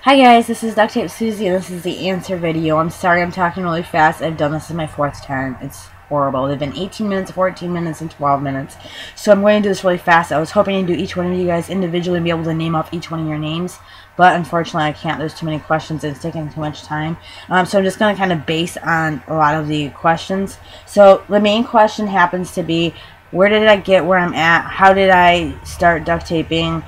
Hi guys, this is Duct Tape Susie, and this is the answer video. I'm sorry I'm talking really fast. I've done this in my fourth time. It's horrible. They've been 18 minutes, 14 minutes, and 12 minutes. So I'm going to do this really fast. I was hoping to do each one of you guys individually and be able to name off each one of your names. But unfortunately I can't. There's too many questions and it's taking too much time. So I'm just going to kind of base on a lot of the questions. So the main question happens to be, where did I get where I'm at? How did I start duct taping?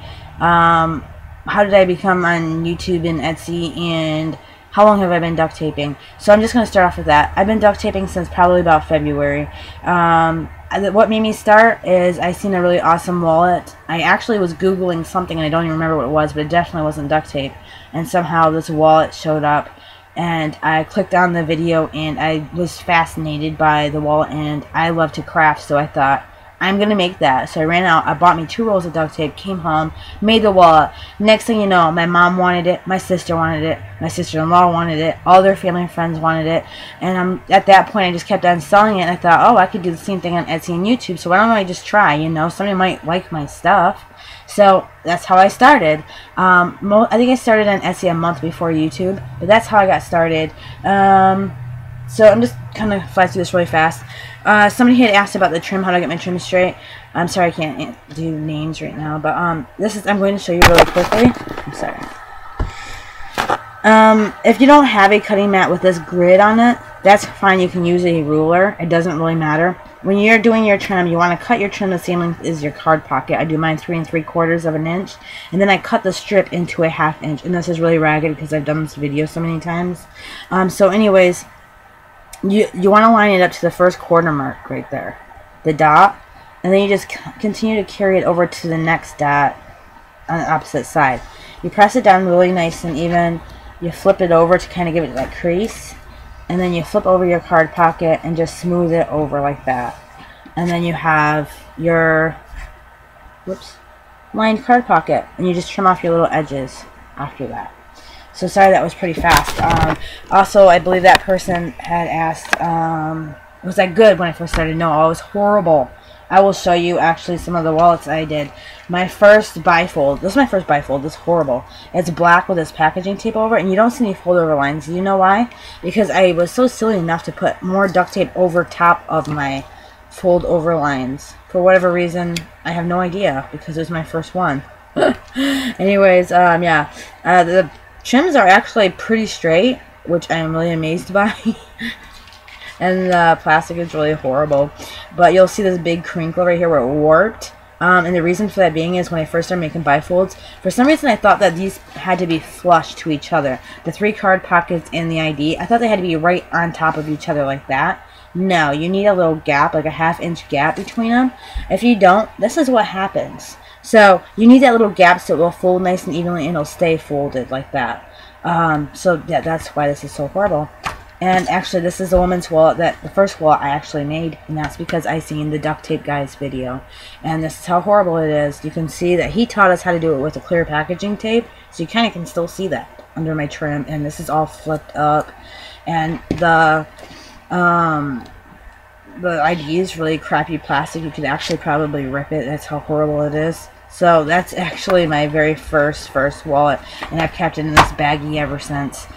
How did I become on YouTube and Etsy, and how long have I been duct taping? So I'm just going to start off with that. I've been duct taping since probably about February. What made me start is I seen a really awesome wallet. I actually was Googling something and I don't even remember what it was, but it definitely wasn't duct tape. And somehow this wallet showed up and I clicked on the video and I was fascinated by the wallet, and I love to craft, so I thought, I'm going to make that. So I ran out, I bought me 2 rolls of duct tape, came home, made the wallet. Next thing you know, my mom wanted it, my sister wanted it, my sister-in-law wanted it, all their family and friends wanted it. And at that point I just kept on selling it, and I thought, oh, I could do the same thing on Etsy and YouTube, so why don't I just try, you know, somebody might like my stuff. So that's how I started. I think I started on Etsy a month before YouTube, but that's how I got started. So I'm just kind of fly through this really fast. Somebody had asked about the trim, how to get my trim straight. I'm sorry I can't do names right now, but I'm going to show you really quickly. I'm sorry. If you don't have a cutting mat with this grid on it, that's fine. You can use a ruler. It doesn't really matter. When you're doing your trim, you want to cut your trim the same length as your card pocket. I do mine 3 3/4 of an inch, and then I cut the strip into a 1/2 inch. And this is really ragged because I've done this video so many times. So anyways, you want to line it up to the first quarter mark right there, the dot, and then you just continue to carry it over to the next dot on the opposite side. You press it down really nice and even. You flip it over to kind of give it that crease, and then you flip over your card pocket and just smooth it over like that. And then you have your lined card pocket, and you just trim off your little edges after that. So sorry that was pretty fast. Also, I believe that person had asked, was I good when I first started? No, I was horrible. I will show you actually some of the wallets I did. My first bifold, this is my first bifold, this is horrible. It's black with this packaging tape over it, and you don't see any fold over lines. You know why? Because I was so silly enough to put more duct tape over top of my fold over lines. For whatever reason, I have no idea, because it was my first one. Anyways, yeah. The trims are actually pretty straight, which I am really amazed by. And the plastic is really horrible. But you'll see this big crinkle right here where it warped. And the reason for that being is when I first started making bifolds, for some reason I thought that these had to be flush to each other. The 3 card pockets and the ID, I thought they had to be right on top of each other like that. No, you need a little gap, like a 1/2 inch gap between them. If you don't, this is what happens. So you need that little gap so it will fold nice and evenly and it'll stay folded like that. So yeah, that's why this is so horrible. And actually, this is the woman's wallet, the first wallet I actually made, and that's because I seen the duct tape guy's video. And this is how horrible it is. You can see that he taught us how to do it with a clear packaging tape, so you kind of can still see that under my trim. And this is all flipped up, and the ID is really crappy plastic. You could actually probably rip it. That's how horrible it is. So that's actually my very first wallet, and I've kept it in this baggie ever since.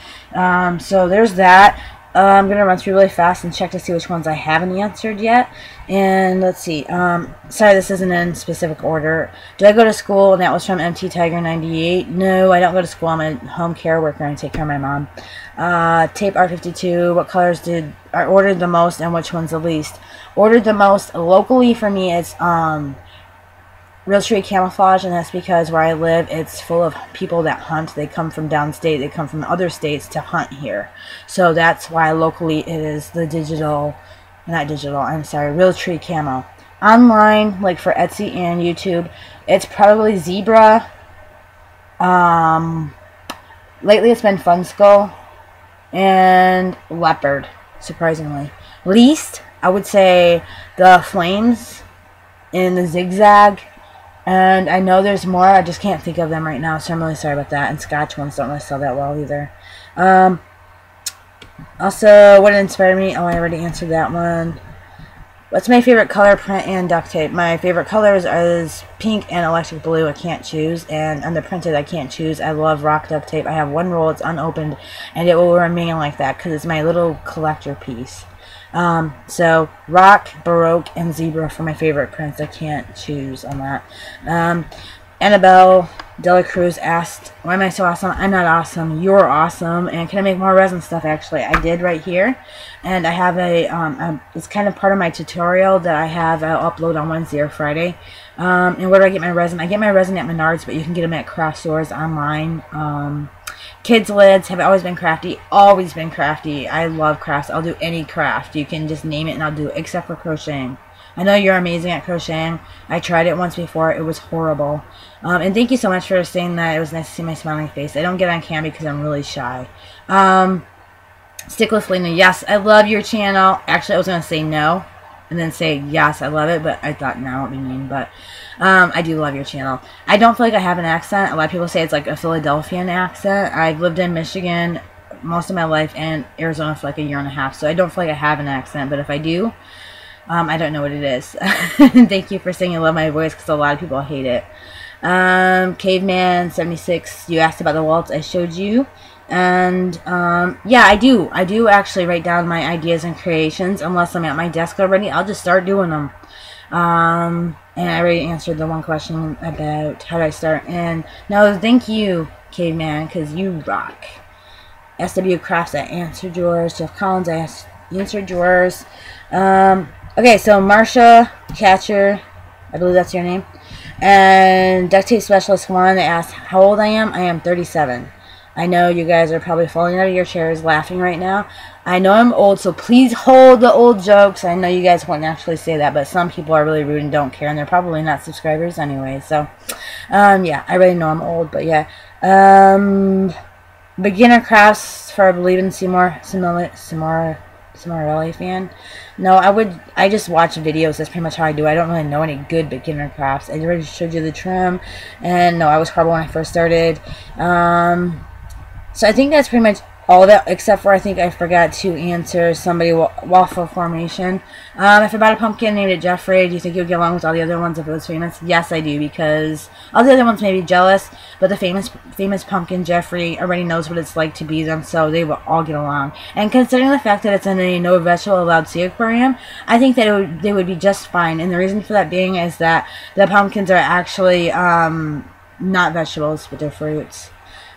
So there's that. I'm going to run through really fast and check to see which ones I haven't answered yet. And let's see. Sorry, this isn't in specific order. Do I go to school? And that was from MT Tiger 98. No, I don't go to school. I'm a home care worker and I take care of my mom. Tape R52. What colors I ordered the most and which one's the least? Ordered the most locally for me, it's Realtree camouflage, and that's because where I live, it's full of people that hunt. They come from downstate, they come from other states to hunt here. So that's why locally it is the Realtree camo. Online, like for Etsy and YouTube, it's probably zebra. Lately it's been fun skull and leopard, surprisingly. Least, I would say the flames and the zigzag. And I know there's more, I just can't think of them right now, so I'm really sorry about that. And Scotch ones don't really sell that well either. Also, what inspired me? Oh, I already answered that one. What's my favorite color, print, and duct tape? My favorite colors is pink and electric blue. I can't choose. And on the printed, I can't choose. I love rock duct tape. I have one roll. It's unopened. And it will remain like that because it's my little collector piece. So, rock, baroque, and zebra for my favorite prints. I can't choose on that. Annabelle Dela Cruz asked, why am I so awesome? I'm not awesome. You're awesome. And can I make more resin stuff? Actually, I did right here. And I have it's kind of part of my tutorial that I have. I'll upload on Wednesday or Friday. And where do I get my resin? I get my resin at Menards, but you can get them at craft stores online. Kids lids have always been crafty. Always been crafty. I love crafts. I'll do any craft. You can just name it and I'll do it, except for crocheting. I know you're amazing at crocheting. I tried it once before. It was horrible. And thank you so much for saying that. It was nice to see my smiling face. I don't get on camera because I'm really shy. Stickless Lena, yes, I love your channel. Actually, I was going to say no and then say yes, I love it, but I thought no, what do you mean? But I do love your channel. I don't feel like I have an accent. A lot of people say it's like a Philadelphian accent. I've lived in Michigan most of my life and Arizona for like a year and a half, so I don't feel like I have an accent, but if I do, I don't know what it is. Thank you for saying you love my voice because a lot of people hate it. Caveman76, you asked about the waltz. I showed you. And yeah, I do actually write down my ideas and creations. Unless I'm at my desk already, I'll just start doing them. And I already answered the one question about how do I start. And no, thank you, Caveman, because you rock. SW Crafts, I answered yours. Jeff Collins, I answered yours. Okay, so Marsha Catcher, I believe that's your name. And Duct Tape Specialist 1, they asked how old I am. I am 37. I know you guys are probably falling out of your chairs laughing right now. I know I'm old, so please hold the old jokes. I know you guys wouldn't actually say that, but some people are really rude and don't care, and they're probably not subscribers anyway. So, yeah, I really know I'm old, but yeah. Beginner Crafts for I believe in Seymour Raleigh fan. No, I just watch videos. That's pretty much how I do. I don't really know any good beginner crafts. I already showed you the trim, and no, I was horrible when I first started. So I think that's pretty much all of it, except for I think I forgot to answer somebody waffle formation. If I bought a pumpkin named it Jeffrey, do you think you would get along with all the other ones if it was famous? Yes, I do, because all the other ones may be jealous, but the famous pumpkin Jeffrey already knows what it's like to be them, so they will all get along. And considering the fact that it's in a no vegetable allowed sea aquarium, I think that they would be just fine. And the reason for that being is that the pumpkins are actually not vegetables, but they're fruits.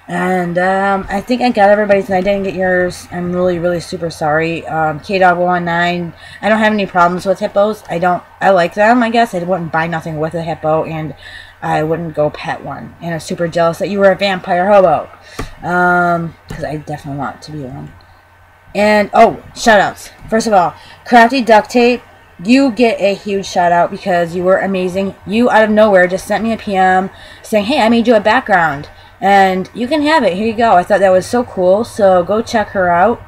And I think I got everybody's, and I didn't get yours. I'm really, really super sorry. KDog119, I don't have any problems with hippos. I like them, I guess. I wouldn't buy nothing with a hippo, and I wouldn't go pet one. And I'm super jealous that you were a vampire hobo. Because I definitely want to be one. And, oh, shoutouts. First of all, Crafty Duct Tape, you get a huge shout out because you were amazing. You, out of nowhere, just sent me a PM saying, hey, I made you a background. And you can have it. Here you go. I thought that was so cool. So go check her out.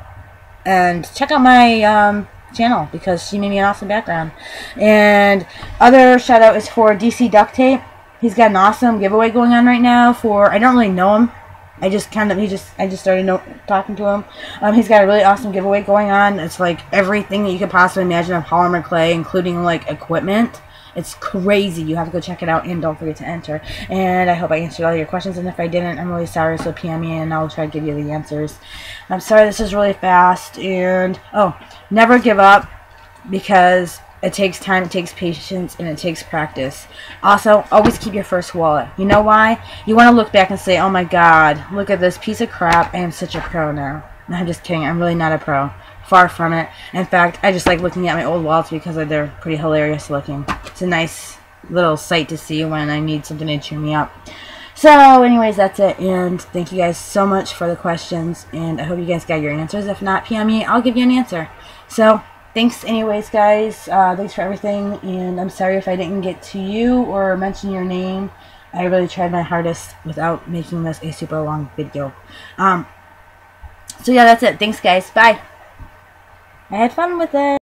And check out my channel because she made me an awesome background. And other shout out is for DC Duct Tape. He's got an awesome giveaway going on right now for, I don't really know him. I just started talking to him. He's got a really awesome giveaway going on. It's like everything that you could possibly imagine of polymer clay, including like equipment. It's crazy. You have to go check it out, and don't forget to enter. And I hope I answered all your questions, and if I didn't, I'm really sorry, so PM me and I'll try to give you the answers. I'm sorry this is really fast, and oh, never give up, because it takes time, it takes patience, and it takes practice. Also, always keep your first wallet. You know why? You want to look back and say, oh my god, look at this piece of crap, I am such a pro now. No, I'm just kidding, I'm really not a pro. Far from it. In fact, I just like looking at my old wallets because they're pretty hilarious looking. It's a nice little sight to see when I need something to cheer me up. So, anyways, that's it. And thank you guys so much for the questions. And I hope you guys got your answers. If not, PM me. I'll give you an answer. So, thanks anyways, guys. Thanks for everything. And I'm sorry if I didn't get to you or mention your name. I really tried my hardest without making this a super long video. So, yeah, that's it. Thanks, guys. Bye. I had fun with it.